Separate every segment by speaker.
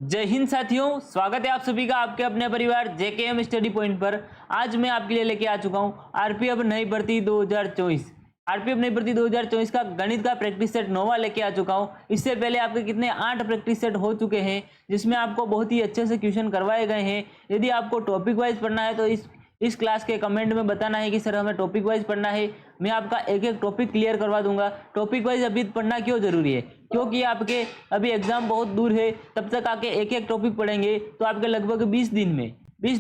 Speaker 1: जय हिंद साथियों, स्वागत है आप सभी का आपके अपने परिवार जेकेएम स्टडी पॉइंट पर। आज मैं आपके लिए लेके आ चुका हूं आरपीएफ नई भर्ती 2024। आरपीएफ नई भर्ती 2024 का गणित का प्रैक्टिस सेट नोवा लेके आ चुका हूं। इससे पहले आपके कितने 8 प्रैक्टिस सेट हो चुके हैं, जिसमें आपको बहुत ही अच्छे से क्वेश्चन करवाए गए हैं। यदि आपको टॉपिक वाइज पढ़ना है तो इस क्लास के कमेंट में बताना है कि सर हमें टॉपिक वाइज पढ़ना है। मैं आपका एक एक टॉपिक क्लियर करवा दूंगा। टॉपिक वाइज अभी पढ़ना क्यों जरूरी है? क्योंकि आपके अभी एग्जाम बहुत दूर है, तब तक आके एक एक टॉपिक पढ़ेंगे तो आपके लगभग 20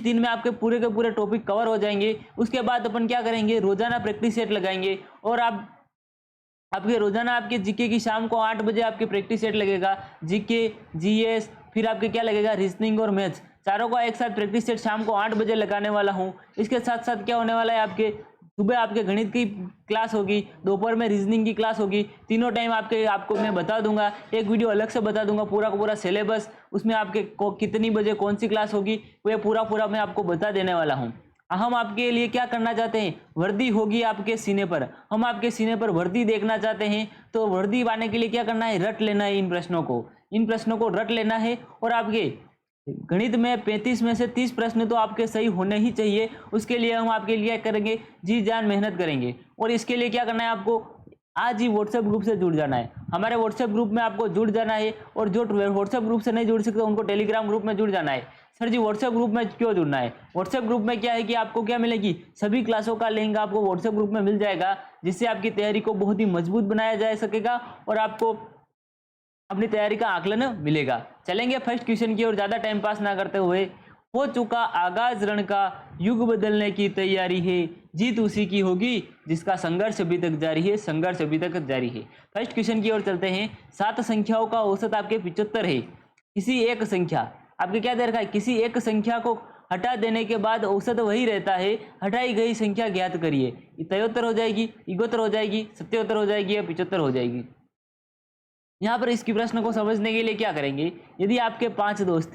Speaker 1: दिन में आपके पूरे के पूरे टॉपिक कवर हो जाएंगे। उसके बाद अपन क्या करेंगे, रोजाना प्रैक्टिस सेट लगाएंगे और आपके रोजाना आपके जीके की शाम को 8 बजे आपके प्रैक्टिस सेट लगेगा। जीके, जीएस, फिर आपके क्या लगेगा, रीजनिंग और मैथ्स, चारों का एक साथ प्रैक्टिस सेट शाम को 8 बजे लगाने वाला हूँ। इसके साथ साथ क्या होने वाला है, आपके सुबह आपके गणित की क्लास होगी, दोपहर में रीजनिंग की क्लास होगी। तीनों टाइम आपको मैं बता दूंगा, एक वीडियो अलग से बता दूंगा पूरा का पूरा सिलेबस। उसमें आपके कितनी बजे कौन सी क्लास होगी वो पूरा मैं आपको बता देने वाला हूँ। हम आपके लिए क्या करना चाहते हैं, वर्दी होगी आपके सीने पर, हम आपके सीने पर वर्दी देखना चाहते हैं। तो वर्दी पाने के लिए क्या करना है, रट लेना है इन प्रश्नों को रट लेना है। और आपके गणित में 35 में से 30 प्रश्न तो आपके सही होने ही चाहिए। उसके लिए हम आपके लिए करेंगे, जी जान मेहनत करेंगे। और इसके लिए क्या करना है, आपको आज ही व्हाट्सएप ग्रुप से जुड़ जाना है। हमारे व्हाट्सएप ग्रुप में आपको जुड़ जाना है। और जो व्हाट्सएप ग्रुप से नहीं जुड़ सकते उनको टेलीग्राम ग्रुप में जुड़ जाना है। सर जी व्हाट्सएप ग्रुप में क्यों जुड़ना है? व्हाट्सएप ग्रुप में क्या है कि आपको क्या मिलेगी, सभी क्लासों का लिंक आपको व्हाट्सएप ग्रुप में मिल जाएगा, जिससे आपकी तैयारी को बहुत ही मजबूत बनाया जा सकेगा और आपको अपनी तैयारी का आकलन मिलेगा। चलेंगे फर्स्ट क्वेश्चन की ओर, ज्यादा टाइम पास ना करते हुए। हो चुका आगाज रण का, युग बदलने की तैयारी है, जीत उसी की होगी जिसका संघर्ष अभी तक जारी है, संघर्ष अभी तक जारी है। फर्स्ट क्वेश्चन की ओर चलते हैं। 7 संख्याओं का औसत आपके 75 है। किसी एक संख्या, आपके क्या दे रखा है, किसी एक संख्या को हटा देने के बाद औसत वही रहता है, हटाई गई संख्या ज्ञात करिए। 73 हो जाएगी, 71 हो जाएगी, 77 हो जाएगी या 75 हो जाएगी। यहाँ पर इसकी प्रश्न को समझने के लिए क्या करेंगे, यदि आपके 5 दोस्त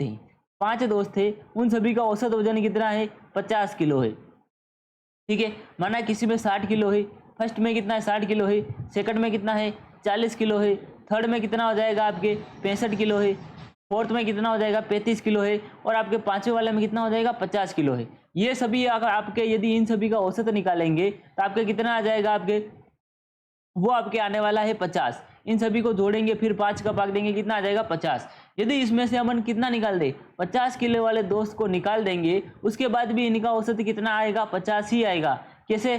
Speaker 1: थे, उन सभी का औसत वजन कितना है, 50 किलो है। ठीक है, माना किसी में 60 किलो है, फर्स्ट में कितना है, 60 किलो है, सेकंड में कितना है, 40 किलो है, थर्ड में कितना हो जाएगा आपके 65 किलो है, फोर्थ में कितना हो जाएगा 35 किलो है, और आपके पांचवें वाले में कितना हो जाएगा 50 किलो है। ये सभी अगर आपके यदि इन सभी का औसत निकालेंगे तो आपके कितना आ जाएगा, वो आपके आने वाला है 50। इन सभी को जोड़ेंगे, फिर 5 का भाग देंगे, कितना आ जाएगा 50। यदि इसमें से हम कितना निकाल दे, 50 किलो वाले दोस्त को निकाल देंगे, उसके बाद भी इनका औसत कितना आएगा, 50 ही आएगा। कैसे,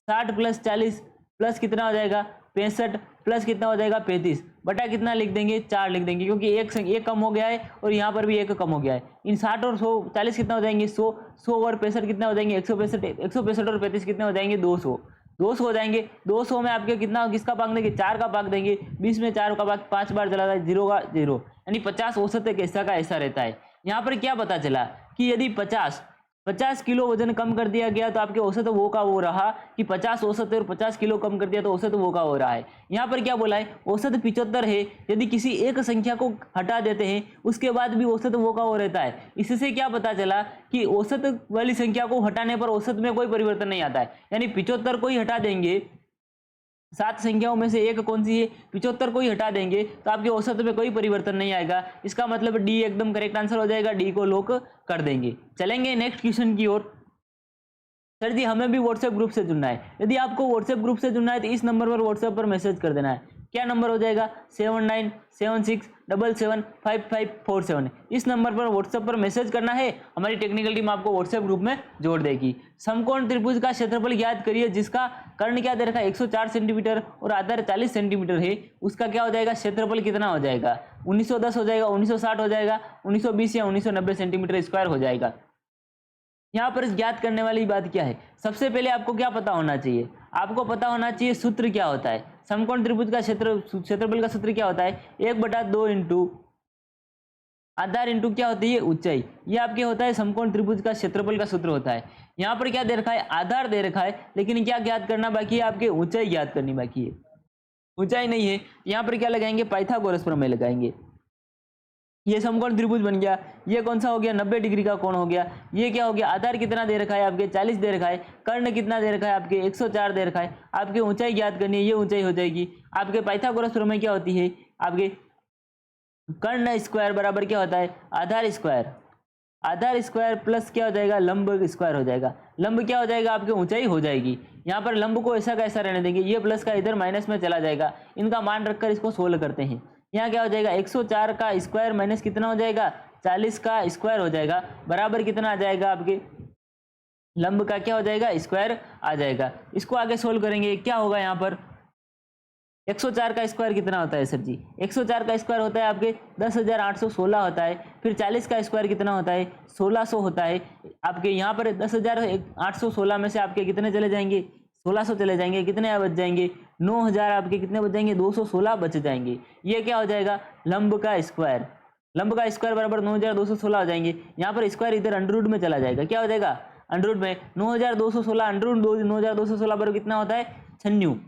Speaker 1: 60 प्लस 40 प्लस कितना हो जाएगा 65 प्लस कितना हो जाएगा 35 बटा कितना लिख देंगे, 4 लिख देंगे, क्योंकि एक कम हो गया है और यहाँ पर भी एक कम हो गया है। इन 60 और 140 कितना हो जाएंगे 100, 100 और 65 कितना हो जाएंगे 165 और 35 कितने हो जाएंगे 200 हो जाएंगे। 200 में आपके कितना, किसका भाग देंगे, 4 का भाग देंगे, 20 में 4 का भाग 5 बार चला जाए, 0 का 0, यानी 50 औसत एक ऐसा का ऐसा रहता है। यहाँ पर क्या पता चला कि यदि 50 किलो वजन कम कर दिया गया तो आपके औसत वो का वो रहा कि 50 औसत है, और 50 किलो कम कर दिया तो औसत वो का हो रहा है। यहाँ पर क्या बोला है, औसत 75 है, यदि किसी एक संख्या को हटा देते हैं उसके बाद भी औसत वो का वो रहता है। इससे क्या पता चला कि औसत वाली संख्या को हटाने पर औसत में कोई परिवर्तन नहीं आता है, यानी 75 को ही हटा देंगे, 7 संख्याओं में से एक कौन सी है, 75 को ही हटा देंगे तो आपके औसत में कोई परिवर्तन नहीं आएगा। इसका मतलब डी एकदम करेक्ट आंसर हो जाएगा, डी को लॉक कर देंगे। चलेंगे नेक्स्ट क्वेश्चन की ओर। सर जी हमें भी व्हाट्सएप ग्रुप से जुड़ना है। यदि आपको व्हाट्सएप ग्रुप से जुड़ना है तो इस नंबर पर व्हाट्सएप पर मैसेज कर देना है। क्या नंबर हो जाएगा, 7976775547। इस नंबर पर व्हाट्सएप पर मैसेज करना है, हमारी टेक्निकल टीम आपको व्हाट्सएप ग्रुप में जोड़ देगी। समकोण त्रिभुज का क्षेत्रफल ज्ञात करिए जिसका कर्ण क्या दे रखा है 104 सेंटीमीटर और आधार 40 सेंटीमीटर है, उसका क्या हो जाएगा, क्षेत्रफल कितना हो जाएगा, 1910 हो जाएगा, 1960 हो जाएगा, 1920 या 1990 सेंटीमीटर स्क्वायर हो जाएगा। यहाँ पर ज्ञात करने वाली बात क्या है, सबसे पहले आपको क्या पता होना चाहिए, आपको पता होना चाहिए सूत्र क्या होता है। समकोण त्रिभुज का क्षेत्रफल का सूत्र क्या होता है, 1/2 इंटू आधार इंटू क्या होती है ऊंचाई। ये आपके होता है समकोण त्रिभुज का क्षेत्रफल का सूत्र होता है। यहाँ पर क्या दे रखा है, आधार दे रखा है, लेकिन क्या ज्ञात करना बाकी है, आपके ऊंचाई ज्ञात करनी बाकी है। ऊंचाई नहीं है, यहाँ पर क्या लगाएंगे, पाइथागोरस प्रमेय लगाएंगे। ये समकोण त्रिभुज बन गया। ये कौन सा हो गया, 90 डिग्री का कोण हो गया। ये क्या हो गया, आधार कितना दे रखा है आपके 40 दे रखा है, कर्ण कितना दे रखा है आपके 104 दे रखा है। आपकी ऊंचाई ज्ञात करनी है, ये ऊंचाई हो जाएगी। आपके पाइथागोरस प्रमेय क्या होती है, आपके कर्ण स्क्वायर बराबर क्या होता है, आधार स्क्वायर। आधार स्क्वायर प्लस क्या हो जाएगा, लंब स्क्वायर हो जाएगा। लंब क्या हो जाएगा, आपकी ऊंचाई हो जाएगी। यहाँ पर लंब को ऐसा का ऐसा रहने देंगे, ये प्लस का इधर माइनस में चला जाएगा। इनका मान रखकर इसको सोल्व करते हैं। यहाँ क्या हो जाएगा, 104 का स्क्वायर माइनस कितना हो जाएगा, 40 का स्क्वायर हो जाएगा, बराबर कितना आ जाएगा, आपके लंब का क्या हो जाएगा, स्क्वायर आ जाएगा। इसको आगे सोल्व करेंगे, क्या होगा यहाँ पर, 104 का स्क्वायर कितना होता है सर जी, 104 का स्क्वायर होता है आपके 10,816 होता है। फिर 40 का स्क्वायर कितना होता है, 1600 होता है। आपके यहाँ पर 10,816 में से आपके कितने चले जाएंगे, 1600 चले जाएंगे, कितने बच जाएंगे, 9000 आपके कितने बच जाएंगे, 216 बच जाएंगे। ये क्या हो जाएगा, लंब का स्क्वायर। लंब का स्क्वायर बराबर 9216 हो जाएंगे। यहाँ पर स्क्वायर इधर अंडर रूट में चला जाएगा, क्या हो जाएगा, अंडर रूट में 9216 अंडर रूट 9216 बराबर कितना होता है, 96।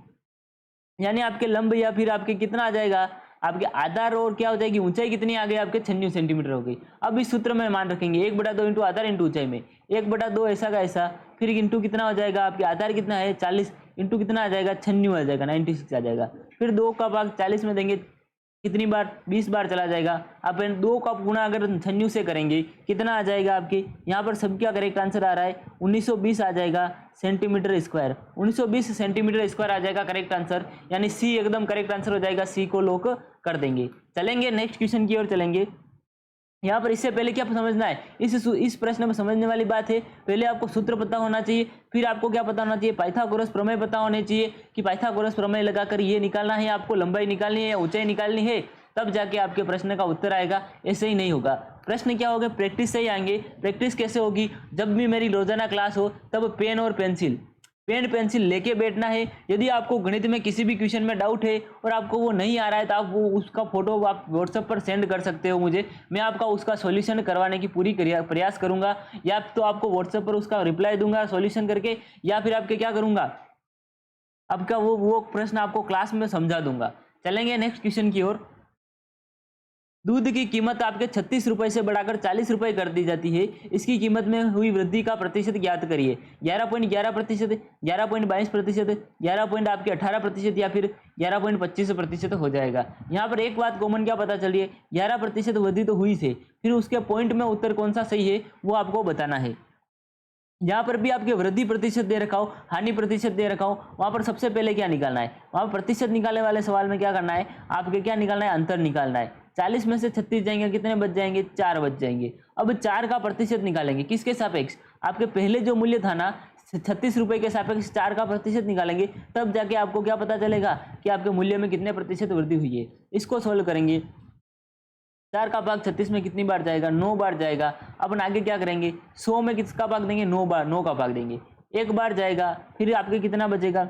Speaker 1: यानी आपके लंब या फिर आपके कितना आ जाएगा, आपके आधार और क्या हो जाएगी, ऊंचाई कितनी आ गई आपके 96 सेंटीमीटर हो गई। अब इस सूत्र में मान रखेंगे 1/2 इंटू आधार इंटू ऊंचाई में 1/2 ऐसा का ऐसा, फिर इंटू कितना हो जाएगा, आपके आधार कितना है 40 इंटू कितना आ जाएगा 96 आ जाएगा, 96 आ जाएगा। फिर 2 का भाग 40 में देंगे, कितनी बार 20 बार चला जाएगा। आप 2 का गुणा अगर 96 से करेंगे कितना आ जाएगा, आपके यहाँ पर सब क्या करेक्ट आंसर आ रहा है 1920 आ जाएगा सेंटीमीटर स्क्वायर। 1920 सेंटीमीटर स्क्वायर आ जाएगा करेक्ट आंसर, यानी सी एकदम करेक्ट आंसर हो जाएगा। सी को लॉक कर देंगे। चलेंगे नेक्स्ट क्वेश्चन की ओर चलेंगे। यहाँ पर इससे पहले क्या समझना है, इस प्रश्न में समझने वाली बात है, पहले आपको सूत्र पता होना चाहिए, फिर आपको क्या पता होना चाहिए, पाइथागोरस प्रमेय पता होने चाहिए कि पाइथागोरस प्रमेय लगाकर ये निकालना है, आपको लंबाई निकालनी है या ऊंचाई निकालनी है, तब जाके आपके प्रश्न का उत्तर आएगा। ऐसे ही नहीं होगा। प्रश्न क्या होगा, प्रैक्टिस से ही आएंगे। प्रैक्टिस कैसे होगी, जब भी मेरी रोजाना क्लास हो तब पेन और पेन पेंसिल लेके बैठना है। यदि आपको गणित में किसी भी क्वेश्चन में डाउट है और आपको वो नहीं आ रहा है तो आप वो उसका फोटो आप व्हाट्सएप पर सेंड कर सकते हो मुझे, मैं आपका उसका सॉल्यूशन करवाने की पूरी प्रयास करूंगा, या तो आपको व्हाट्सएप पर उसका रिप्लाई दूंगा सॉल्यूशन करके, या फिर आपके क्या करूंगा, आपका वो प्रश्न आपको क्लास में समझा दूंगा। चलेंगे नेक्स्ट क्वेश्चन की ओर। दूध की कीमत आपके 36 रुपए से बढ़ाकर 40 रुपए कर दी जाती है। इसकी कीमत में हुई वृद्धि का प्रतिशत ज्ञात करिए। 11.11%, 11.22%, 11.18% या फिर 11.25% हो जाएगा। यहाँ पर एक बात कॉमन क्या पता चलिए, 11% वृद्धि तो हुई से, फिर उसके पॉइंट में उत्तर कौन सा सही है वो आपको बताना है। यहाँ पर भी आपके वृद्धि प्रतिशत दे रखा हो, हानि प्रतिशत दे रखा हो, वहाँ पर सबसे पहले क्या निकालना है, वहाँ प्रतिशत निकालने वाले सवाल में क्या करना है, आपके क्या निकालना है, अंतर निकालना है। 40 में से 36 जाएंगे, कितने बच जाएंगे, 4 बच जाएंगे। अब 4 का प्रतिशत निकालेंगे, किसके सापेक्ष, आपके पहले जो मूल्य था ना 36 रुपए के सापेक्ष 4 का प्रतिशत निकालेंगे, तब जाके आपको क्या पता चलेगा कि आपके मूल्य में कितने प्रतिशत वृद्धि हुई है। इसको सोल्व करेंगे। 4 का भाग 36 में कितनी बार जाएगा, 9 बार जाएगा। अपन आगे क्या करेंगे, 100 में किसका भाग देंगे, 9 बार, 9 का भाग देंगे, 1 बार जाएगा। फिर आपके कितना बचेगा,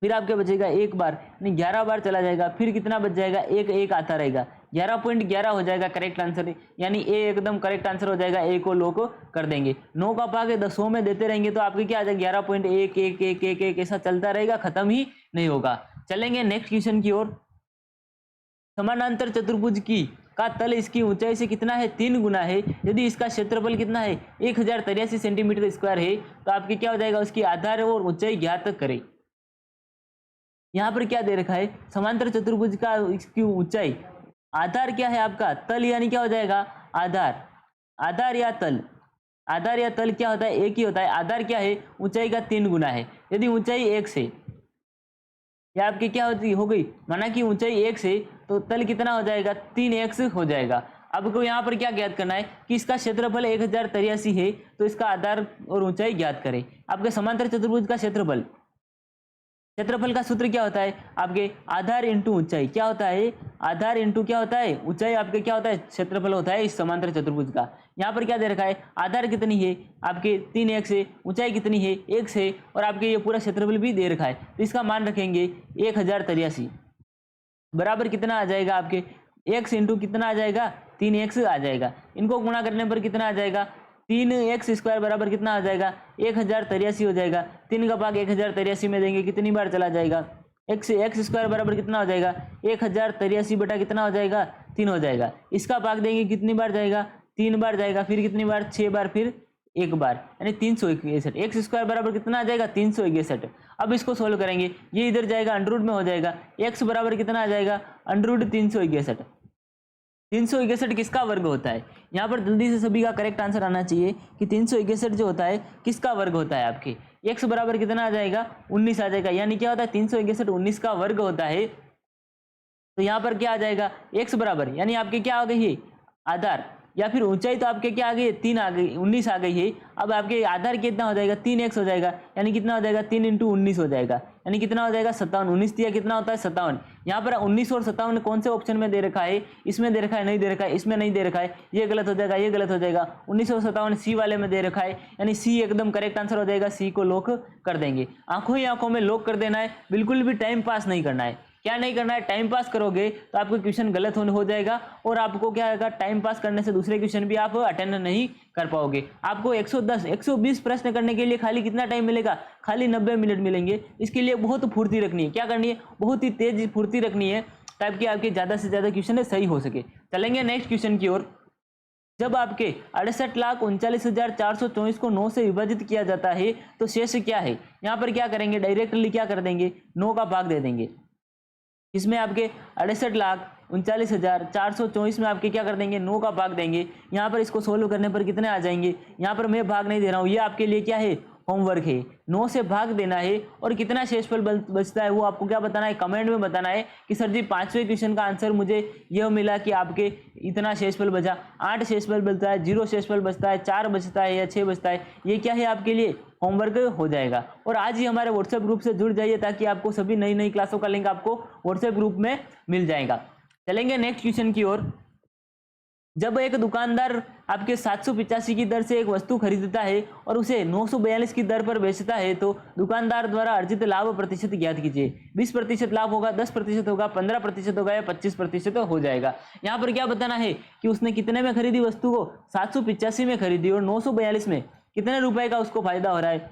Speaker 1: फिर आपके बचेगा 1 बार, यानी 11 बार चला जाएगा। फिर कितना बच जाएगा, 1 आता रहेगा, 11.11 हो जाएगा करेक्ट आंसर, यानी ए एकदम करेक्ट आंसर हो जाएगा। ए को लोग कर देंगे। 9 का भाग 100 में देते रहेंगे तो आपके क्या आ जाएगा, 11.1111 ऐसा चलता रहेगा, खत्म ही नहीं होगा। चलेंगे नेक्स्ट क्वेश्चन की ओर। समानांतर चतुर्भुज की का तल इसकी ऊंचाई से कितना है, 3 गुना है। यदि इसका क्षेत्रफल कितना है, 1083 सेंटीमीटर स्क्वायर है, तो आपके क्या हो जाएगा, उसकी आधार और ऊंचाई ज्ञात करें। यहाँ पर क्या दे रखा है, समांतर चतुर्भुज का इसकी ऊंचाई, आधार क्या है आपका, तल, यानी क्या हो जाएगा, आधार, आधार या तल, आधार या तल क्या होता है, एक ही होता है। आधार क्या है, ऊंचाई का 3 गुना है। यदि ऊंचाई 1 से, या आपकी क्या होती हो गई, माना कि ऊंचाई 1 से, तो तल कितना हो जाएगा, 3x हो जाएगा। आपको यहाँ पर क्या ज्ञात करना है कि इसका क्षेत्रफल 1083 है, तो इसका आधार और ऊंचाई ज्ञात करें। आपके समांतर चतुर्भुज का क्षेत्रफल का सूत्र क्या होता है, आपके आधार इंटू ऊंचाई, क्या होता है, आधार इंटू क्या होता है, ऊंचाई, आपके क्या होता है, क्षेत्रफल होता है इस समांतर चतुर्भुज का। यहाँ पर क्या दे रखा है, आधार कितनी है आपके 3x है, ऊंचाई कितनी है 1 है, और आपके ये पूरा क्षेत्रफल भी दे रखा है, तो इसका मान रखेंगे 1083 बराबर कितना आ जाएगा, आपके x इंटू कितना आ जाएगा, 3x आ जाएगा। इनको गुणा करने पर कितना आ जाएगा, 3x स्क्वायर बराबर कितना आ जाएगा, 1083 हो जाएगा। 3 का भाग 1083 में देंगे, कितनी बार चला जाएगा, x स्क्वायर बराबर कितना हो जाएगा, 1083 बटा कितना हो जाएगा, 3 हो जाएगा। इसका भाग देंगे, कितनी बार जाएगा, 3 बार जाएगा। फिर कितनी बार, 6 बार, फिर 1 बार, यानी 361। x स्क्वायर बराबर कितना आ जाएगा, 361। अब इसको सोल्व करेंगे, ये इधर जाएगा अंडर रूट में हो जाएगा, x बराबर कितना आ जाएगा, अंडर रूट 361। 361 किसका वर्ग होता है? यहाँ पर जल्दी से सभी का करेक्ट आंसर आना चाहिए कि 361 जो होता है किसका वर्ग होता है आपके। x बराबर कितना आ जाएगा? 19 आ जाएगा। यानी क्या होता है 361 19 का वर्ग होता है। तो यहाँ पर क्या आ जाएगा? x बराबर यानी आपके क्या आ गई है? आधार या फिर ऊंचाई तो आपके क्या आ गई है? 3 आ गई, 19 आ गई है। अब आपके आधार कितना हो जाएगा? 3x हो जाएगा। यानी कितना हो जाएगा? 3 × 19 हो जाएगा। यानी कितना हो जाएगा? 57। 19 दिया कितना होता है? 57। यहाँ पर 19 और 57 कौन से ऑप्शन में दे रखा है? इसमें दे रखा है, नहीं दे रखा है, इसमें नहीं दे रखा है, ये गलत हो जाएगा, ये गलत हो जाएगा। 19 और 57 सी वाले में दे रखा है, यानी सी एकदम करेक्ट आंसर हो जाएगा। सी को लॉक कर देंगे। आंखों ही आंखों में लॉक कर देना है, बिल्कुल भी टाइम पास नहीं करना है। क्या नहीं करना है? टाइम पास करोगे तो आपको क्वेश्चन गलत हो जाएगा और आपको क्या आएगा? टाइम पास करने से दूसरे क्वेश्चन भी आप अटेंड नहीं कर पाओगे। आपको 110 120 प्रश्न करने के लिए खाली कितना टाइम मिलेगा? खाली 90 मिनट मिलेंगे। इसके लिए बहुत फुर्ती रखनी है। क्या करनी है? बहुत ही तेज फुर्ती रखनी है ताकि आपके ज़्यादा से ज़्यादा क्वेश्चन सही हो सके। चलेंगे नेक्स्ट क्वेश्चन की ओर। जब आपके 68,39,424 को 9 से विभाजित किया जाता है तो शेष क्या है? यहाँ पर क्या करेंगे? डायरेक्टली क्या कर देंगे? 9 का भाग दे देंगे। इसमें आपके 68,39,424 में आपके क्या कर देंगे? 9 का भाग देंगे। यहाँ पर इसको सोल्व करने पर कितने आ जाएंगे? यहाँ पर मैं भाग नहीं दे रहा हूँ, ये आपके लिए क्या है? होमवर्क है। 9 से भाग देना है और कितना शेषफल बचता है वो आपको क्या बताना है? कमेंट में बताना है कि सर जी 5वें क्वेश्चन का आंसर मुझे यह मिला कि आपके इतना शेषफल बचा। 8 शेषफल बचता है, 0 शेषफल बचता है, 4 बचता है या 6 बचता है। ये क्या है? आपके लिए होमवर्क हो जाएगा। और आज ही हमारे व्हाट्सएप ग्रुप से जुड़ जाइए ताकि आपको सभी नई नई क्लासों का लिंक आपको व्हाट्सएप ग्रुप में मिल जाएगा। चलेंगे नेक्स्ट क्वेश्चन की ओर। जब एक दुकानदार आपके 785 की दर से एक वस्तु खरीदता है और उसे 942 की दर पर बेचता है तो दुकानदार द्वारा अर्जित लाभ प्रतिशत ज्ञात कीजिए। 20% लाभ होगा, 10% होगा, 15% होगा या 25% हो जाएगा। यहाँ पर क्या बताना है कि उसने कितने में खरीदी वस्तु को? 785 में खरीदी और 942 में कितने रुपए का उसको फायदा हो रहा है?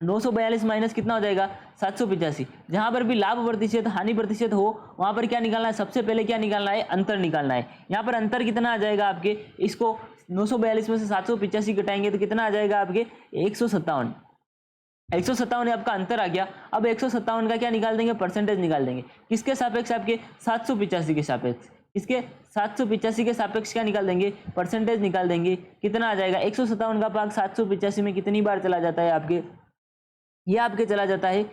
Speaker 1: 942 माइनस कितना हो जाएगा? 785। जहां पर भी लाभ प्रतिशत हानि प्रतिशत हो वहां पर क्या निकालना है? सबसे पहले क्या निकालना है? अंतर निकालना है। यहाँ पर अंतर कितना आ जाएगा आपके? इसको 942 में से 785 घटाएंगे तो कितना आ जाएगा आपके? 157। 157 आपका अंतर आ गया। अब 157 का क्या निकाल देंगे? परसेंटेज निकाल देंगे। किसके सापेक्ष? आपके 785 के सापेक्ष। इसके 785 के सापेक्ष क्या निकाल देंगे? परसेंटेज निकाल देंगे। कितना आ जाएगा? 157 का भाग 785 में कितनी बार चला जाता है आपके? ये आपके चला जाता है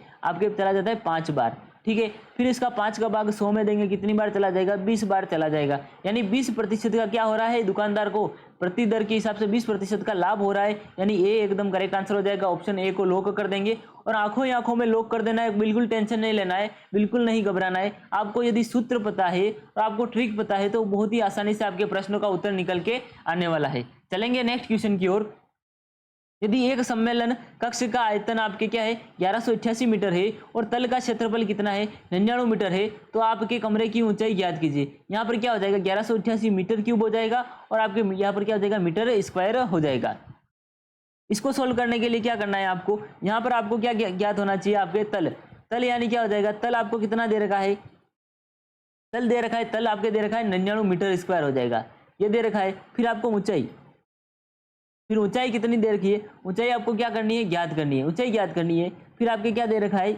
Speaker 1: 5 बार। ठीक है, फिर इसका 5 का भाग 100 में देंगे, कितनी बार चला जाएगा? 20 बार चला जाएगा। यानी 20% का क्या हो रहा है? दुकानदार को प्रति दर के हिसाब से 20% का लाभ हो रहा है। यानी ए एकदम करेक्ट आंसर हो जाएगा। ऑप्शन ए को लॉक कर देंगे और आंखों ही आंखों में लॉक कर देना है। बिल्कुल टेंशन नहीं लेना है, बिल्कुल नहीं घबराना है। आपको यदि सूत्र पता है और आपको ट्रिक पता है तो बहुत ही आसानी से आपके प्रश्नों का उत्तर निकल के आने वाला है। चलेंगे नेक्स्ट क्वेश्चन की ओर। यदि एक सम्मेलन कक्ष का आयतन आपके क्या है? 1188 मीटर है और तल का क्षेत्रफल कितना है? 99 मीटर है तो आपके कमरे की ऊंचाई ज्ञात कीजिए। यहाँ पर क्या हो जाएगा? 1188 मीटर क्यूब हो जाएगा और आपके यहाँ पर क्या हो जाएगा? मीटर स्क्वायर हो जाएगा। इसको सोल्व करने के लिए क्या करना है आपको? यहाँ पर आपको क्या ज्ञात होना चाहिए? आपके तल यानी क्या हो जाएगा? तल आपको कितना दे रखा है? तल दे रखा है, तल आपके दे रखा है 99 मीटर स्क्वायर हो जाएगा, ये दे रखा है। फिर आपको ऊंचाई, फिर ऊंचाई कितनी दे रखी है? ऊंचाई आपको क्या करनी है? ज्ञात करनी है, ऊंचाई ज्ञात करनी है। फिर आपके क्या दे रखा है?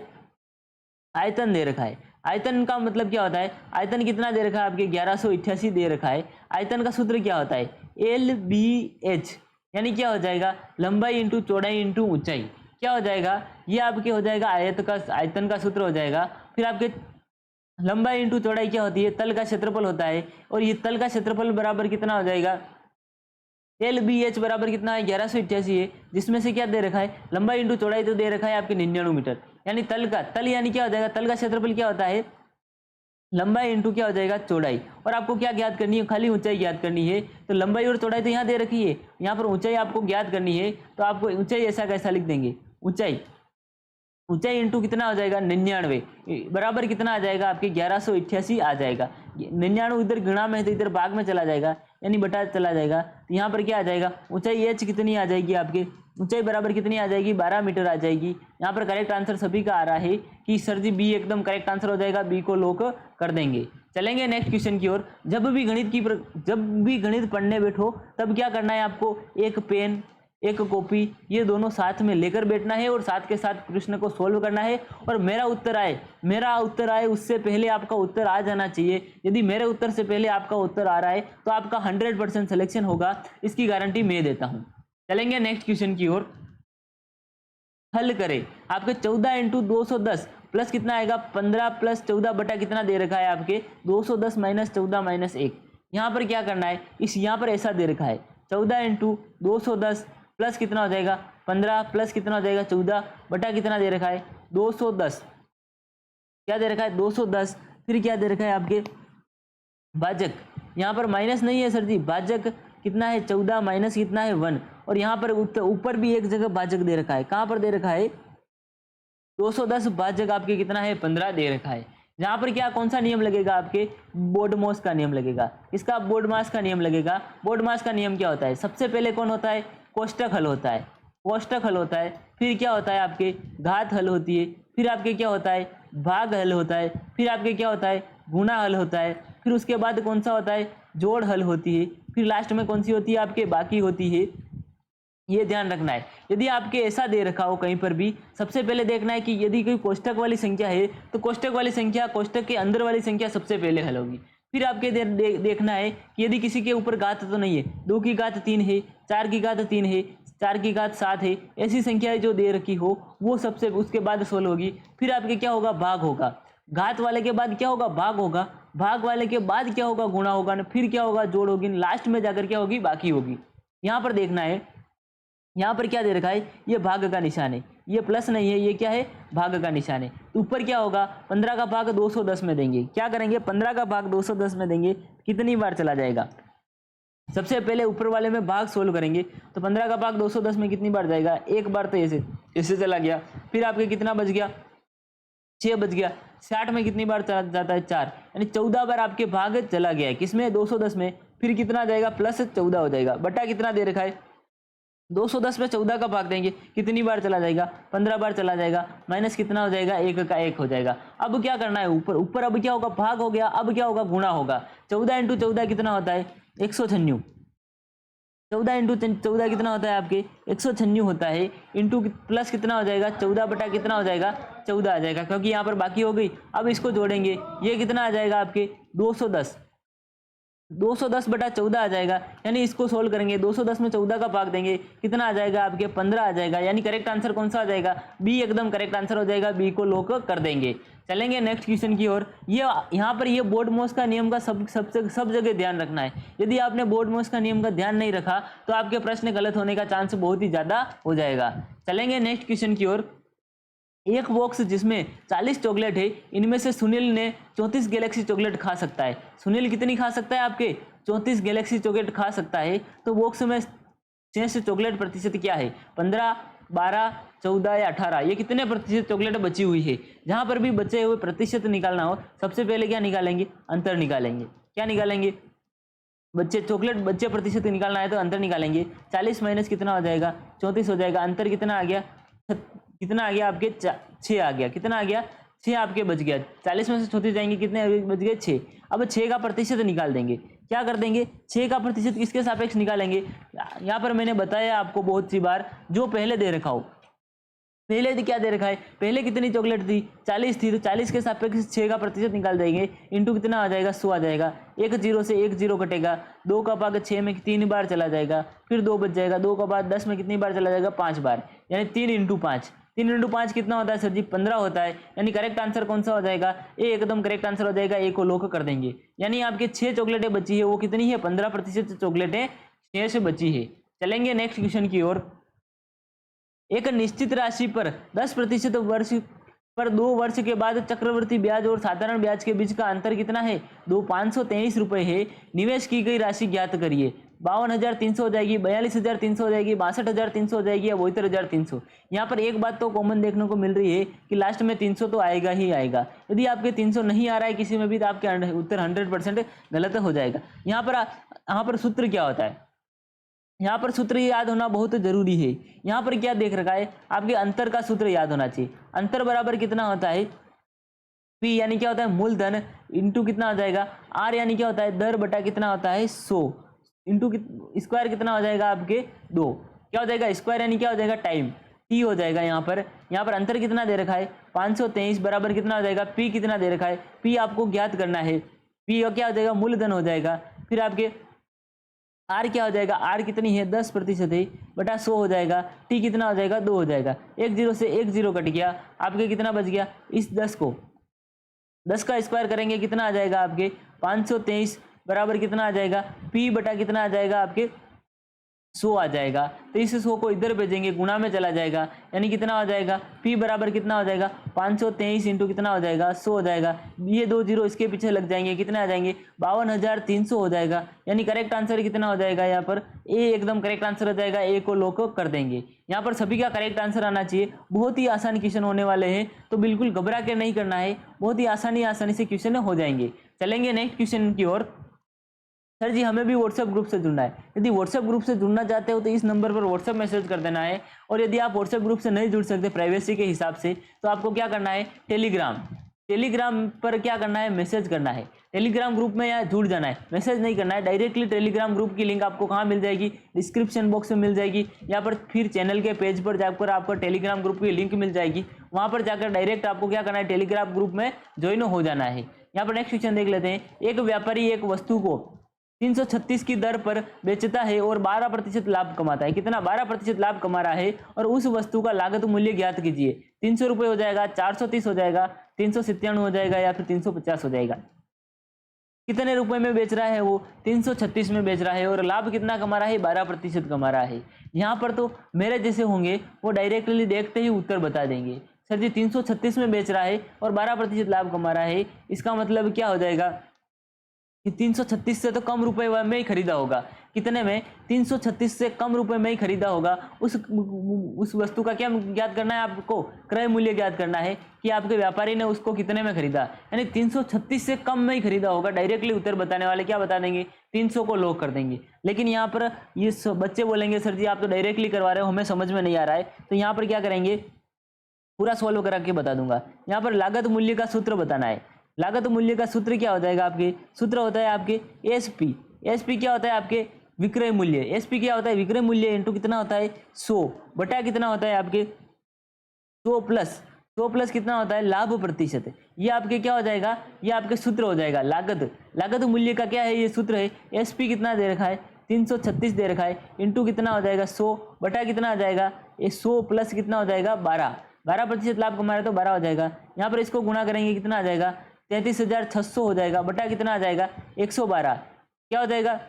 Speaker 1: आयतन दे रखा है। आयतन का मतलब क्या होता है? आयतन कितना दे रखा है आपके? 1188 दे रखा है। आयतन का सूत्र क्या होता है? LBH, यानी क्या हो जाएगा? लंबाई इंटू चौड़ाई इंटू ऊंचाई। क्या हो जाएगा? ये आपके हो जाएगा आयतन का सूत्र हो जाएगा। फिर आपके लंबाई इंटू चौड़ाई क्या होती है? तल का क्षेत्रफल होता है और ये तल का क्षेत्रफल बराबर कितना हो जाएगा? LBH बराबर कितना है? 1188 है, जिसमें से क्या दे रखा है? लंबाई इंटू चौड़ाई तो दे रखा है आपके 99 मीटर। यानी तल यानी क्या हो जाएगा? तल का क्षेत्रफल क्या होता है? लंबाई इंटू क्या हो जाएगा? चौड़ाई। और आपको क्या ज्ञात करनी है? खाली ऊंचाई ज्ञात करनी है। तो लंबाई और चौड़ाई तो यहाँ दे रखी है, यहाँ पर ऊंचाई आपको ज्ञात करनी है। तो आपको ऊंचाई ऐसा कैसा लिख देंगे? ऊंचाई इंटू कितना हो जाएगा? 99 बराबर कितना आ जाएगा? आपके 1188 आ जाएगा। 99 इधर गुणा में है तो इधर भाग में चला जाएगा, यानी बटा चला जाएगा। तो यहाँ पर क्या आ जाएगा? ऊंचाई h कितनी आ जाएगी आपके? ऊंचाई बराबर कितनी आ जाएगी? 12 मीटर आ जाएगी। यहाँ पर करेक्ट आंसर सभी का आ रहा है कि सर जी बी एकदम करेक्ट आंसर हो जाएगा, बी को लॉक कर देंगे। चलेंगे नेक्स्ट क्वेश्चन की ओर। जब भी गणित पढ़ने बैठो तब क्या करना है आपको? एक पेन, एक कॉपी, ये दोनों साथ में लेकर बैठना है और साथ के साथ प्रश्न को सोल्व करना है। और मेरा उत्तर आए उससे पहले आपका उत्तर आ जाना चाहिए। यदि मेरे उत्तर से पहले आपका उत्तर आ रहा है तो आपका 100% सिलेक्शन होगा, इसकी गारंटी मैं देता हूं। चलेंगे नेक्स्ट क्वेश्चन की ओर। हल करें। आपके 14 इंटू 210 प्लस कितना आएगा 15 प्लस 14 बटा कितना दे रखा है आपके 210 माइनस 14 माइनस 1। यहाँ पर क्या करना है, यहाँ पर ऐसा दे रखा है 14 इंटू 210 प्लस कितना हो जाएगा 15 प्लस कितना हो जाएगा 14 बटा कितना दे रखा है 210। क्या दे रखा है 210, फिर क्या दे रखा है आपके भाजक। यहाँ पर माइनस नहीं है सर जी, भाजक कितना है 14 माइनस कितना है 1। और यहाँ पर ऊपर भी एक जगह भाजक दे रखा है, कहाँ पर दे रखा है 210 भाजक आपके कितना है 15 दे रखा है। यहाँ पर क्या कौन सा नियम लगेगा आपके बोर्डमॉस का नियम लगेगा। इसका बोर्डमास का नियम लगेगा। बोर्डमास का नियम क्या होता है, सबसे पहले कौन होता है कोष्टक हल होता है, कोष्टक हल होता है, फिर क्या होता है आपके घात हल होती है, फिर आपके क्या होता है भाग हल होता है, फिर आपके क्या होता है गुणा हल होता है, फिर उसके बाद कौन सा होता है जोड़ हल होती है, फिर लास्ट में कौन सी होती है आपके बाकी होती है। ये ध्यान रखना है। यदि आपके ऐसा दे रखा हो कहीं पर भी, सबसे पहले देखना है कि यदि कोई कोष्टक वाली संख्या है तो कोष्टक वाली संख्या कोष्टक के अंदर वाली संख्या सबसे पहले हल होगी। फिर आपके देखना है कि यदि किसी के ऊपर घात तो नहीं है, 2 की घात 3 है, 4 की घात 3 है, 4 की घात 7 है, ऐसी संख्याएं जो दे रखी हो वो सबसे उसके बाद सोल्व होगी। फिर आपके क्या होगा भाग होगा, घात वाले के बाद क्या होगा भाग होगा, भाग वाले के बाद क्या होगा गुणा होगा, फिर क्या होगा जोड़ होगी, लास्ट में जाकर क्या होगी बाकी होगी। यहाँ पर देखना है, यहाँ पर क्या दे रखा है ये भाग का निशान है, ये प्लस नहीं है, ये क्या है भाग का निशान है। तो ऊपर क्या होगा 15 का भाग 210 में देंगे, क्या करेंगे 15 का भाग 210 में देंगे, कितनी बार चला जाएगा। सबसे पहले ऊपर वाले में भाग सोल्व करेंगे तो 15 का भाग 210 में कितनी बार जाएगा, एक बार तो ऐसे चला गया। फिर आपके कितना बच गया 6 बच गया। 60 में कितनी बार चला जाता है 4, यानी 14 बार आपके भाग चला गया है किसमें 210 में। फिर कितना जाएगा प्लस 14 हो जाएगा, बटा कितना दे रखा है 210 में 14 का भाग देंगे, कितनी बार चला जाएगा 15 बार चला जाएगा, माइनस कितना हो जाएगा 1 का 1 हो जाएगा। अब क्या करना है ऊपर अब क्या होगा भाग हो गया, अब क्या होगा गुणा होगा। 14 इंटू 14 कितना होता है 196, 14 इंटू 14 कितना होता है आपके 196 होता है, इंटू प्लस कितना हो जाएगा 14 बटा कितना हो जाएगा 14 आ जाएगा, क्योंकि यहाँ पर बाकी हो गई। अब इसको जोड़ेंगे, ये कितना आ जाएगा आपके 210 बटा 14 आ जाएगा, यानी इसको सोल्व करेंगे 210 में 14 का भाग देंगे, कितना आ जाएगा आपके 15 आ जाएगा। यानी करेक्ट आंसर कौन सा आ जाएगा बी, एकदम करेक्ट आंसर हो जाएगा, बी को लॉक कर देंगे। चलेंगे नेक्स्ट क्वेश्चन की ओर। ये यहाँ पर ये बोर्डमॉस का नियम का सब जगह ध्यान रखना है। यदि आपने बोर्डमॉस का नियम का ध्यान नहीं रखा तो आपके प्रश्न गलत होने का चांस बहुत ही ज्यादा हो जाएगा। चलेंगे नेक्स्ट क्वेश्चन की ओर। एक बॉक्स जिसमें 40 चॉकलेट है, इनमें से सुनील ने 34 गैलेक्सी चॉकलेट खा सकता है। सुनील कितनी खा सकता है आपके 34 गैलेक्सी चॉकलेट खा सकता है। तो बॉक्स में शेष चॉकलेट प्रतिशत क्या है 15, 12, 14 या 18, ये कितने प्रतिशत चॉकलेट बची हुई है। जहां पर भी बचे हुए प्रतिशत निकालना हो सबसे पहले क्या निकालेंगे अंतर निकालेंगे। क्या निकालेंगे बच्चे प्रतिशत निकालना है तो अंतर निकालेंगे। 40 माइनस कितना हो जाएगा 34 हो जाएगा, अंतर कितना आ गया आपके 6 आ गया, कितना आ गया 6 आपके बच गया। 40 में से 34 जाएंगे, कितने बच गए 6। अब 6 का प्रतिशत निकाल देंगे, क्या कर देंगे 6 का प्रतिशत किसके सापेक्ष निकालेंगे। यहाँ पर मैंने बताया आपको बहुत सी बार, जो पहले दे रखा हो। पहले क्या दे रखा है, पहले कितनी चॉकलेट थी 40 थी, तो 40 के सापेक्ष 6 का प्रतिशत निकाल देंगे, इंटू कितना आ जाएगा 100 आ जाएगा। 1 0 से 1 0 कटेगा, 2 का भाग 6 में 3 बार चला जाएगा, फिर 2 बच जाएगा, 2 का बाद 10 में कितनी बार चला जाएगा 5 बार, यानी 3 इंटू 5। 3 इंटू 5 कितना होता है सर जी 15 होता है। यानी करेक्ट आंसर कौन सा हो जाएगा ए, एकदम करेक्ट आंसर हो जाएगा, ए को लॉक कर देंगे। यानी आपके 6 चॉकलेटें बची है, वो कितनी है 15% चॉकलेटें शेष बची है। चलेंगे नेक्स्ट क्वेश्चन की ओर। एक निश्चित राशि पर 10% वर्ष पर 2 वर्ष के बाद चक्रवर्ती ब्याज और साधारण ब्याज के बीच का अंतर कितना है 523 रुपए है। निवेश की गई राशि ज्ञात करिए। 52,300 हो जाएगी, 42,300 हो जाएगी, 62,300 हो जाएगी या 72,300। यहाँ पर एक बात तो कॉमन देखने को मिल रही है कि लास्ट में 300 तो आएगा ही आएगा। यदि आपके 300 नहीं आ रहा है किसी में भी तो आपके उत्तर 100% गलत हो जाएगा। यहाँ पर सूत्र क्या होता है, यहाँ पर सूत्र याद होना बहुत जरूरी है। यहाँ पर क्या देख रखा है आपके अंतर का सूत्र याद होना चाहिए। अंतर बराबर कितना होता है P, यानी क्या होता है मूलधन, इंटू कितना हो जाएगा R, यानी क्या होता है दर बटा कितना होता है 100, इंटू स्क्वायर कितना हो जाएगा आपके 2। क्या हो जाएगा स्क्वायर यानी क्या हो जाएगा टाइम, टी हो जाएगा। यहाँ पर अंतर कितना दे रखा है 523 बराबर कितना हो जाएगा पी कितना दे रखा है, पी आपको ज्ञात करना है, पी क्या हो जाएगा मूलधन हो जाएगा। फिर आपके आर क्या हो जाएगा, आर कितनी है 10% है बटा 100 हो जाएगा, टी कितना हो जाएगा 2 हो जाएगा। एक जीरो से एक जीरो कट गया, आपके कितना बच गया, इस 10 को 10 का स्क्वायर करेंगे कितना आ जाएगा आपके 523 बराबर कितना आ जाएगा पी बटा कितना आ जाएगा आपके 100 आ जाएगा। तो इस 100 को इधर भेजेंगे गुणा में चला जाएगा, यानी कितना हो जाएगा P बराबर कितना हो जाएगा 523 इंटू कितना हो जाएगा 100 हो जाएगा। ये 2 जीरो इसके पीछे लग जाएंगे, कितने आ जाएंगे 52,300 हो जाएगा। यानी करेक्ट आंसर कितना हो जाएगा, यहाँ पर ए एकदम करेक्ट आंसर हो जाएगा, ए को लॉक कर देंगे। यहाँ पर सभी का करेक्ट आंसर आना चाहिए। बहुत ही आसान क्वेश्चन होने वाले हैं, तो बिल्कुल घबरा के नहीं करना है, बहुत ही आसानी से क्वेश्चन हो जाएंगे। चलेंगे नेक्स्ट क्वेश्चन की ओर। सर जी हमें भी व्हाट्सएप ग्रुप से जुड़ना है। यदि व्हाट्सएप ग्रुप से जुड़ना चाहते हो तो इस नंबर पर व्हाट्सएप मैसेज कर देना है। और यदि आप व्हाट्सएप ग्रुप से नहीं जुड़ सकते प्राइवेसी के हिसाब से, तो आपको क्या करना है टेलीग्राम पर क्या करना है मैसेज करना है। टेलीग्राम ग्रुप में यहाँ जुड़ जाना है, मैसेज नहीं करना है। डायरेक्टली टेलीग्राम ग्रुप की लिंक आपको कहाँ मिल जाएगी, डिस्क्रिप्शन बॉक्स में मिल जाएगी, या पर फिर चैनल के पेज पर जाकर आपको टेलीग्राम ग्रुप की लिंक मिल जाएगी। वहाँ पर जाकर डायरेक्ट आपको क्या करना है टेलीग्राम ग्रुप में ज्वाइन हो जाना है। यहाँ पर नेक्स्ट क्वेश्चन देख लेते हैं। एक व्यापारी एक वस्तु को 336 की दर पर बेचता है और 12% लाभ कमाता है। कितना 12% लाभ कमा रहा है, और उस वस्तु का लागत मूल्य ज्ञात कीजिए। 300 रुपये हो जाएगा, 430 हो जाएगा, 397 हो जाएगा, या फिर 350 हो जाएगा। कितने रुपए में बेच रहा है वो 336 में बेच रहा है, और लाभ कितना कमा रहा है 12% कमा रहा है। यहाँ पर तो मेरे जैसे होंगे वो डायरेक्टली देखते ही उत्तर बता देंगे। सर जी 336 में बेच रहा है और 12% लाभ कमा रहा है, इसका मतलब क्या हो जाएगा कि 336 से तो कम रुपए में ही खरीदा होगा। कितने में 336 से कम रुपए में ही खरीदा होगा। उस वस्तु का क्या ज्ञात करना है आपको, क्रय मूल्य ज्ञात करना है कि आपके व्यापारी ने उसको कितने में खरीदा, यानी 336 से कम में ही खरीदा होगा। डायरेक्टली उत्तर बताने वाले क्या बता देंगे 300 को लॉक कर देंगे। लेकिन यहाँ पर ये बच्चे बोलेंगे सर जी आप तो डायरेक्टली करवा रहे हो, हमें समझ में नहीं आ रहा है। तो यहाँ पर क्या करेंगे पूरा सॉल्व करा के बता दूंगा। यहाँ पर लागत मूल्य का सूत्र बताना है। लागत मूल्य का सूत्र क्या हो जाएगा, आपके सूत्र होता है आपके एसपी। एसपी क्या होता है आपके विक्रय मूल्य। एसपी क्या होता है विक्रय मूल्य इंटू कितना होता है 100 बटा कितना होता है आपके 100 प्लस कितना होता है लाभ प्रतिशत। ये आपके क्या हो जाएगा, ये आपके सूत्र हो जाएगा। लागत मूल्य का क्या है ये सूत्र है। एसपी कितना दे रखा है 336 दे रखा है, इंटू कितना हो जाएगा 100 बटा कितना आ जाएगा ये 100 प्लस कितना हो जाएगा 12% लाभ कमा रहा है तो 12 हो जाएगा। यहाँ पर इसको गुणा करेंगे कितना आ जाएगा 33,600 हो जाएगा, बटा कितना आ जाएगा 112। क्या हो जाएगा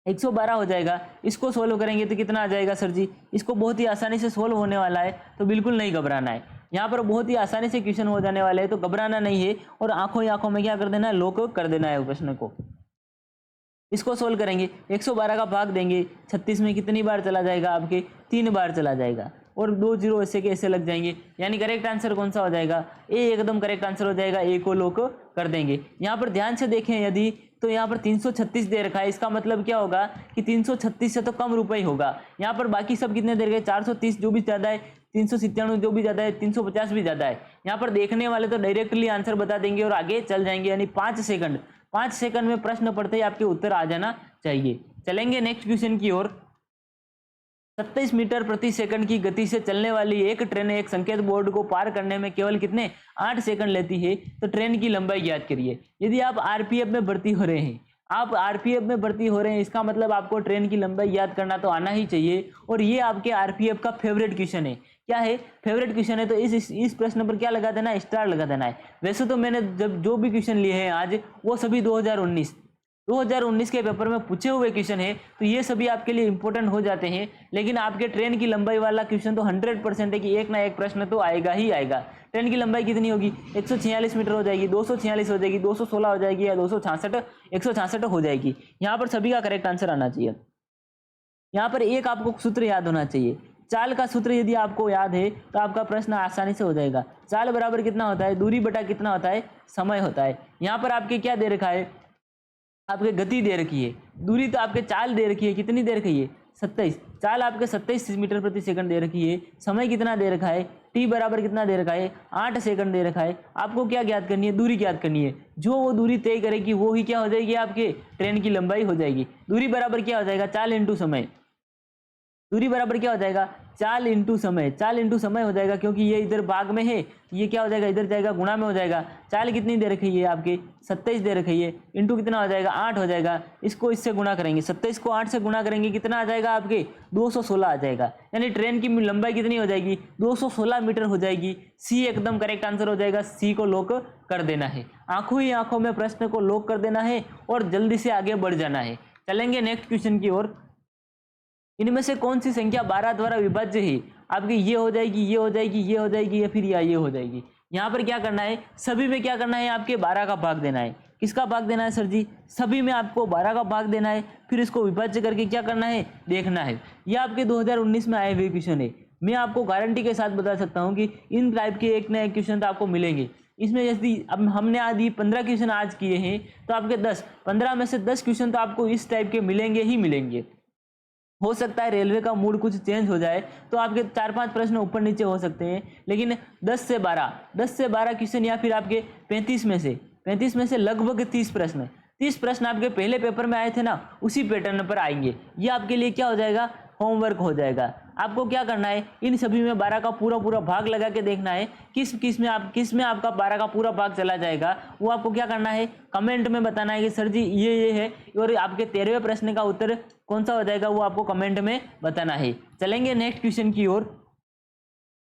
Speaker 1: 112 हो जाएगा। इसको सोल्व करेंगे तो कितना आ जाएगा सर जी, इसको बहुत ही आसानी से सोल्व होने वाला है, तो बिल्कुल नहीं घबराना है। यहाँ पर बहुत ही आसानी से क्वेश्चन हो जाने वाले हैं, तो घबराना नहीं है। और आंखों ही आंखों में क्या कर देना है लॉक कर देना है प्रश्न को। इसको सोल्व करेंगे 112 का भाग देंगे 36 में कितनी बार चला जाएगा आपके 3 बार चला जाएगा, और 2 जीरो ऐसे के ऐसे लग जाएंगे। यानी करेक्ट आंसर कौन सा हो जाएगा, ए एकदम करेक्ट आंसर हो जाएगा, ए को लॉक कर देंगे। यहाँ पर ध्यान से देखें यदि, तो यहाँ पर 336 दे रखा है, इसका मतलब क्या होगा कि 336 से तो कम रुपए ही होगा। यहाँ पर बाकी सब कितने दे रखे 430 जो भी ज़्यादा है, 397 जो भी ज़्यादा है, 350 भी ज़्यादा है। यहाँ पर देखने वाले तो डायरेक्टली आंसर बता देंगे और आगे चल जाएंगे। यानी 5 सेकंड में प्रश्न पढ़ते ही आपके उत्तर आ जाना चाहिए। चलेंगे नेक्स्ट क्वेश्चन की ओर। 27 मीटर प्रति सेकंड की गति से चलने वाली एक ट्रेन एक संकेत बोर्ड को पार करने में केवल कितने 8 सेकंड लेती है, तो ट्रेन की लंबाई ज्ञात करिए। यदि आप आरपीएफ में भर्ती हो रहे हैं, इसका मतलब आपको ट्रेन की लंबाई याद करना तो आना ही चाहिए। और ये आपके आरपीएफ का फेवरेट क्वेश्चन है। क्या है फेवरेट क्वेश्चन है, तो इस प्रश्न पर क्या लगा देना है स्टार लगा देना है। वैसे तो मैंने जब जो भी क्वेश्चन लिए हैं आज वो सभी 2019 के पेपर में पूछे हुए क्वेश्चन है, तो ये सभी आपके लिए इंपॉर्टेंट हो जाते हैं। लेकिन आपके ट्रेन की लंबाई वाला क्वेश्चन तो 100% है कि एक ना एक प्रश्न तो आएगा ही आएगा। ट्रेन की लंबाई कितनी होगी 146 मीटर हो जाएगी, 246 हो जाएगी, 216 हो जाएगी, या 166 हो जाएगी। यहाँ पर सभी का करेक्ट आंसर आना चाहिए। यहाँ पर एक आपको सूत्र याद होना चाहिए, चाल का सूत्र यदि आपको याद है तो आपका प्रश्न आसानी से हो जाएगा। चाल बराबर कितना होता है, दूरी बटा कितना होता है, समय होता है। यहाँ पर आपके क्या दे रखा है, आपके गति दे रखी है, दूरी तो आपके चाल दे रखी है, कितनी दे रखी है 27, चाल आपके 27 मीटर प्रति सेकंड दे रखी है। समय कितना दे रखा है, टी बराबर कितना दे रखा है 8 सेकंड दे रखा है। आपको क्या ज्ञात करनी है, दूरी ज्ञात करनी है। जो वो दूरी तय करेगी वो ही क्या हो जाएगी, आपके ट्रेन की लंबाई हो जाएगी। दूरी बराबर क्या हो जाएगा, चाल इंटू समय। दूरी बराबर क्या हो जाएगा, चाल इंटू समय, चाल इंटू समय हो जाएगा, क्योंकि ये इधर भाग में है, ये क्या हो जाएगा, इधर जाएगा, गुणा में हो जाएगा। चाल कितनी दे रखी है आपके, 27 दे रखी है, इंटू कितना हो जाएगा, 8 हो जाएगा। इसको इससे गुणा करेंगे, 27 को 8 से गुणा करेंगे, कितना आ जाएगा आपके, 216 आ जाएगा। यानी ट्रेन की लंबाई कितनी हो जाएगी, 216 मीटर हो जाएगी। सी एकदम करेक्ट आंसर हो जाएगा, सी को लॉक कर देना है। आंखों ही आंखों में प्रश्न को लॉक कर देना है और जल्दी से आगे बढ़ जाना है। चलेंगे नेक्स्ट क्वेश्चन की ओर। इनमें से कौन सी संख्या 12 द्वारा विभाज्य है, आपकी ये हो जाएगी, ये हो जाएगी, ये हो जाएगी, या फिर ये हो जाएगी। यहाँ पर क्या करना है, सभी में क्या करना है, आपके 12 का भाग देना है। किसका भाग देना है सर जी, सभी में आपको 12 का भाग देना है, फिर इसको विभाज्य करके क्या करना है, देखना है। यह आपके 2019 में आए हुए क्वेश्चन है। मैं आपको गारंटी के साथ बता सकता हूँ कि इन टाइप के एक न एक क्वेश्चन तो आपको मिलेंगे। इसमें यदि अब हमने आदि 15 क्वेश्चन आज किए हैं, तो आपके 15 में से 10 क्वेश्चन तो आपको इस टाइप के मिलेंगे ही मिलेंगे। हो सकता है रेलवे का मूड कुछ चेंज हो जाए तो आपके 4-5 प्रश्न ऊपर नीचे हो सकते हैं, लेकिन 10 से 12 क्वेश्चन, या फिर आपके 35 में से लगभग 30 प्रश्न आपके पहले पेपर में आए थे ना, उसी पैटर्न पर आएंगे। ये आपके लिए क्या हो जाएगा, होमवर्क हो जाएगा। आपको क्या करना है, इन सभी में 12 का पूरा भाग लगा के देखना है, किस में आपका 12 का पूरा भाग चला जाएगा। वो आपको क्या करना है, कमेंट में बताना है कि सर जी ये है, और आपके 13वें प्रश्न का उत्तर कौन सा हो जाएगा, वो आपको कमेंट में बताना है। चलेंगे नेक्स्ट क्वेश्चन की ओर।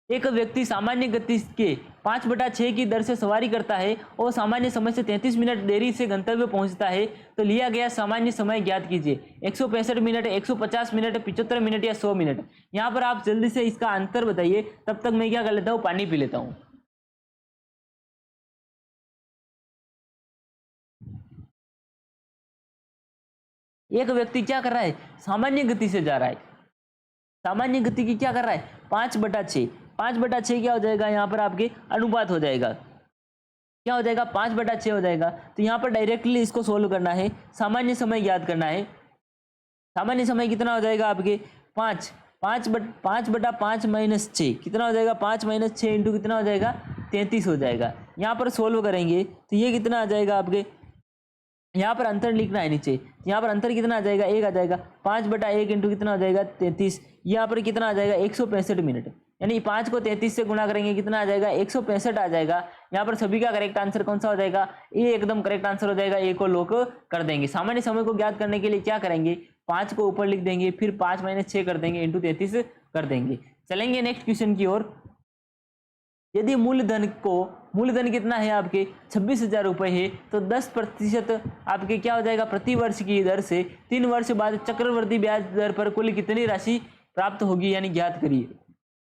Speaker 1: एक व्यक्ति सामान्य गति के 5/6 की दर से सवारी करता है और सामान्य समय से 33 मिनट देरी से गंतव्य पहुंचता है, तो लिया गया सामान्य समय ज्ञात कीजिए। 165 मिनट, 150 मिनट, 75 मिनट या 100 मिनट। यहाँ पर आप जल्दी से इसका आंसर बताइए, तब तक मैं क्या कर लेता हूँ, पानी पी लेता हूँ। एक व्यक्ति क्या कर रहा है, सामान्य गति से जा रहा है, सामान्य गति की क्या कर रहा है, 5/6। 5/6 क्या हो जाएगा, यहाँ पर आपके अनुपात हो जाएगा, क्या हो जाएगा, 5/6 हो जाएगा। तो यहाँ पर डायरेक्टली इसको सोल्व करना है, सामान्य समय याद करना है। सामान्य समय कितना हो जाएगा आपके, 5/5 माइनस 6 कितना हो जाएगा, 5 माइनस 6 इंटू कितना हो जाएगा, 33 हो जाएगा। यहाँ पर सोल्व करेंगे तो ये कितना आ जाएगा आपके, यहाँ पर अंतर लिखना है नीचे, यहाँ पर अंतर कितना आ जाएगा, 1 आ जाएगा। 5/1 इंटू कितना हो जाएगा, 33। यहाँ पर कितना आ जाएगा, 165 मिनट, यानी 5 को 33 से गुणा करेंगे, कितना आ जाएगा, 165 आ जाएगा। यहाँ पर सभी का करेक्ट आंसर कौन सा हो जाएगा, ए एकदम करेक्ट आंसर हो जाएगा, ए को लॉक कर देंगे। सामान्य समय को ज्ञात करने के लिए क्या करेंगे, 5 को ऊपर लिख देंगे, फिर 5 माइनस 6 कर देंगे, इंटू 33 कर देंगे। चलेंगे नेक्स्ट क्वेश्चन की ओर। यदि मूलधन कितना है आपके, 26,000 रुपये है, तो 10% आपके क्या हो जाएगा, प्रति वर्ष की दर से 3 वर्ष बाद चक्रवर्ती ब्याज दर पर कुल कितनी राशि प्राप्त होगी, यानी ज्ञात करिए।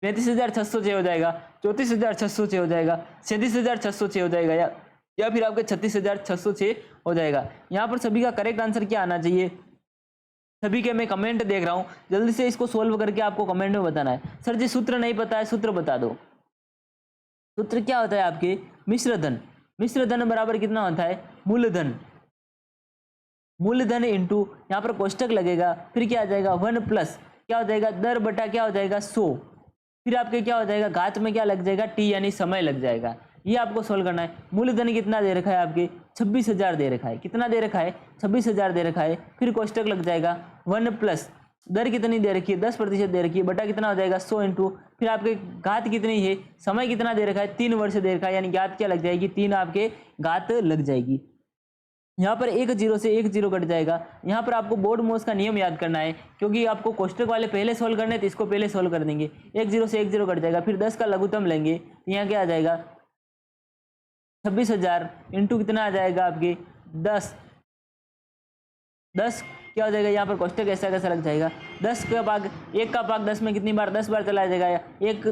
Speaker 1: 35,606 हो जाएगा, 34,606 हो जाएगा, 37,606 हो जाएगा, या फिर आपके 36,606 हो जाएगा। यहाँ पर सभी का करेक्ट आंसर क्या आना चाहिए, सभी के मैं कमेंट देख रहा हूँ, जल्दी से इसको सोल्व करके आपको कमेंट में बताना है। सर जी सूत्र नहीं पता है, सूत्र बता दो। सूत्र क्या होता है आपके, मिश्रधन बराबर कितना होता है, मूलधन इंटू, यहाँ पर कोष्टक लगेगा, फिर क्या आ जाएगा, 1 प्लस क्या हो जाएगा, दर बटा क्या हो जाएगा, 100, फिर आपके क्या हो जाएगा, घात में क्या लग जाएगा, टी, यानी समय लग जाएगा। ये आपको सोल्व करना है। मूलधन कितना दे रखा है आपके, 26,000 दे रखा है, कितना दे रखा है, 26,000 दे रखा है, फिर कोष्टक लग जाएगा, 1 प्लस दर कितनी दे रखी है, 10% दे रखी है, बटा कितना हो जाएगा, 100 इंटू, फिर आपके घात कितनी है, समय कितना दे रखा है, 3 वर्ष दे रखा है, यानी घात क्या लग जाएगी, 3 आपके घात लग जाएगी। यहाँ पर 1 0 से 1 0 कट जाएगा। यहाँ पर आपको बोर्ड मोस का नियम याद करना है, क्योंकि आपको कोष्टक वाले पहले सोल्व करने, तो इसको पहले सोल्व कर देंगे। 1 0 से 1 0 कट जाएगा, फिर 10 का लघुत्तम लेंगे, तो यहाँ क्या आ जाएगा, 26,000 इंटू कितना आ जाएगा आपके 10 क्या हो जाएगा, यहाँ पर कोष्टक ऐसा कैसा लग जाएगा, 10 का भाग 1 का भाग 10 में कितनी बार, 10 बार चला जाएगा।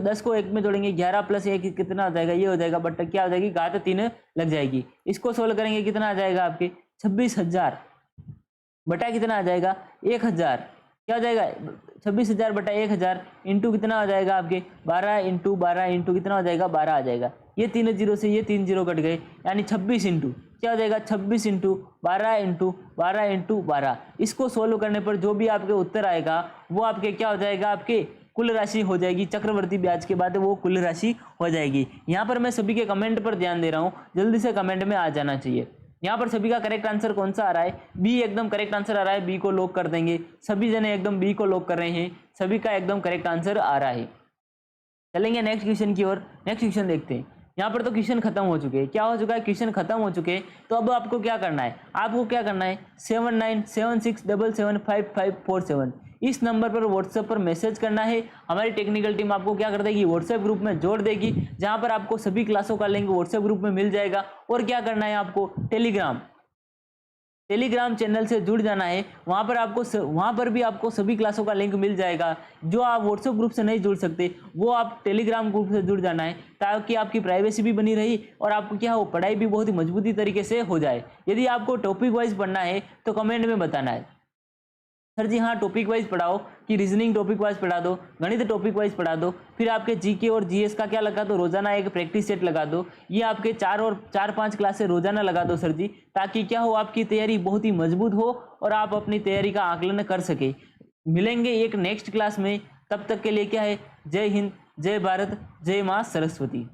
Speaker 1: 10 को 1 में जोड़ेंगे, 11 प्लस 1 कितना हो जाएगा, ये हो जाएगा, बट क्या हो जाएगी, घात 3 लग जाएगी। इसको सोल्व करेंगे, कितना आ जाएगा आपके 26,000 बटा कितना आ जाएगा 1,000, क्या हो जाएगा 26,000 बटा 1,000 इंटू कितना हो जाएगा आपके 12 इंटू कितना हो जाएगा 12 आ जाएगा। ये 3 0 से ये 3 0 कट गए, यानी 26 इंटू क्या हो जाएगा, 26 इंटू 12 इसको सोल्व करने पर जो भी आपके उत्तर आएगा वो आपके क्या हो जाएगा, आपके कुल राशि हो जाएगी। चक्रवर्ती ब्याज के बाद वो कुल राशि हो जाएगी। यहाँ पर मैं सभी के कमेंट पर ध्यान दे रहा हूँ, जल्दी से कमेंट में आ जाना चाहिए। यहाँ पर सभी का करेक्ट आंसर कौन सा आ रहा है? बी एकदम करेक्ट आंसर आ रहा है, बी को लॉक कर देंगे। सभी जने एकदम बी को लॉक कर रहे हैं, सभी का एकदम करेक्ट आंसर आ रहा है। चलेंगे नेक्स्ट क्वेश्चन की ओर। नेक्स्ट क्वेश्चन देखते हैं। यहाँ पर तो क्वेश्चन खत्म हो चुके हैं। क्या हो चुका है? क्वेश्चन खत्म हो चुके हैं। तो अब आपको क्या करना है? आपको क्या करना है? 7976775547 इस नंबर पर व्हाट्सएप पर मैसेज करना है। हमारी टेक्निकल टीम आपको क्या कर देगी? व्हाट्सएप ग्रुप में जोड़ देगी, जहां पर आपको सभी क्लासों का लिंक व्हाट्सएप ग्रुप में मिल जाएगा। और क्या करना है आपको? टेलीग्राम चैनल से जुड़ जाना है। वहां पर भी आपको सभी क्लासों का लिंक मिल जाएगा। जो आप व्हाट्सएप ग्रुप से नहीं जुड़ सकते वो आप टेलीग्राम ग्रुप से जुड़ जाना है, ताकि आपकी प्राइवेसी भी बनी रही और आपको क्या हो, पढ़ाई भी बहुत ही मजबूती तरीके से हो जाए। यदि आपको टॉपिक वाइज पढ़ना है तो कमेंट में बताना है, सर जी हाँ टॉपिक वाइज पढ़ाओ, कि रीजनिंग टॉपिक वाइज पढ़ा दो, गणित टॉपिक वाइज पढ़ा दो, फिर आपके जीके और जीएस का क्या लगा दो, रोजाना एक प्रैक्टिस सेट लगा दो। ये आपके 4-5 क्लासेस रोजाना लगा दो सर जी, ताकि क्या हो, आपकी तैयारी बहुत ही मजबूत हो और आप अपनी तैयारी का आकलन कर सके। मिलेंगे एक नेक्स्ट क्लास में, तब तक के लिए क्या है, जय हिंद, जय भारत, जय माँ सरस्वती।